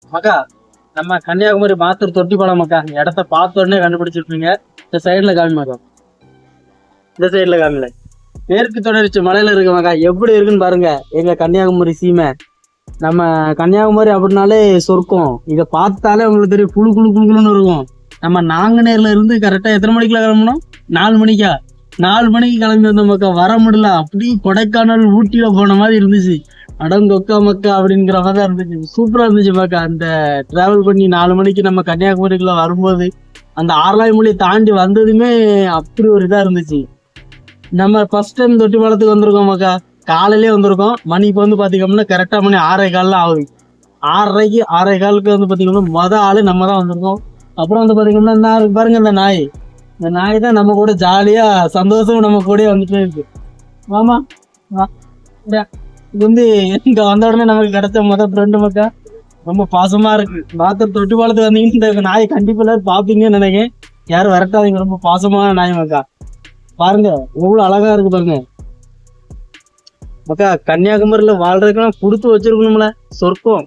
மக்கா நம்ம கன்னியாகுமரி மாத்தூர் தொட்டிப்பாலம் மக்கா இடத்த பார்த்த உடனே கண்டுபிடிச்சிருப்பீங்க. இந்த சைடுல காமி மக்கா, இந்த சைடுல காமில மேற்கு தொடர்ச்சி மலையில இருக்கு மக்கா. எப்படி இருக்குன்னு பாருங்க எங்க கன்னியாகுமரி சீமை. நம்ம கன்னியாகுமரி அப்படின்னாலே சொர்க்கம். இதை பார்த்தாலே உங்களுக்கு தெரியும், குழு குழு குழுன்னு இருக்கும். நம்ம நாங்குநேர்ல இருந்து கரெக்டா எத்தனை மணிக்குள்ள கிளம்பணும்? 4 மணிக்கா? 4 மணிக்கு கிளம்பி வந்த மக்கா. வர முடியல, அப்படி கொடைக்கானல் ஊட்டியில போன மாதிரி இருந்துச்சு. அடங்கொக்கா மக்கா அப்படிங்கிற மாதிரி தான் இருந்துச்சு. சூப்பரா இருந்துச்சு மக்கா. அந்த டிராவல் பண்ணி 4 மணிக்கு நம்ம கன்னியாகுமரிக்குள்ள வரும்போது அந்த ஆரலாய் மொழி தாண்டி வந்ததுமே அப்படி ஒரு இதா இருந்துச்சு. நம்ம ஃபர்ஸ்ட் டைம் தொட்டிப்பாலத்துக்கு வந்திருக்கோம் மக்கா. காலையிலே வந்திருக்கோம். மணி இப்போ வந்து பாத்தீங்கன்னா கரெக்டா மணி 6:15 ஆகுது. 6:30க்கு 6:15 வந்து பாத்தீங்கன்னா ஆளு நம்ம தான் வந்திருக்கோம். அப்புறம் வந்து பாத்தீங்கன்னா பாருங்க, இந்த நாய் தான் நம்ம கூட ஜாலியா சந்தோஷம் நம்ம கூட வந்துட்டே இருக்கு. ஆமா, இது வந்து இங்க வந்த உடனே நமக்கு கிடைச்ச ஃப்ரெண்டு மக்கா. ரொம்ப பாசமா இருக்கு. பாத்தர் தொட்டிப்பாலத்துக்கு வந்தீங்கன்னா இந்த நாயை கண்டிப்பா எல்லாரும் பாப்பீங்கன்னு நினைக்கிறேன். யாரும் விரட்டாதீங்க, ரொம்ப பாசமான நாய் மக்கா. பாருங்க எவ்வளவு அழகா இருக்கு பாருங்க மக்கா. கன்னியாகுமரியில வாழ்றதுக்கெல்லாம் கொடுத்து வச்சிருக்கணும்ல, சொர்க்கம்.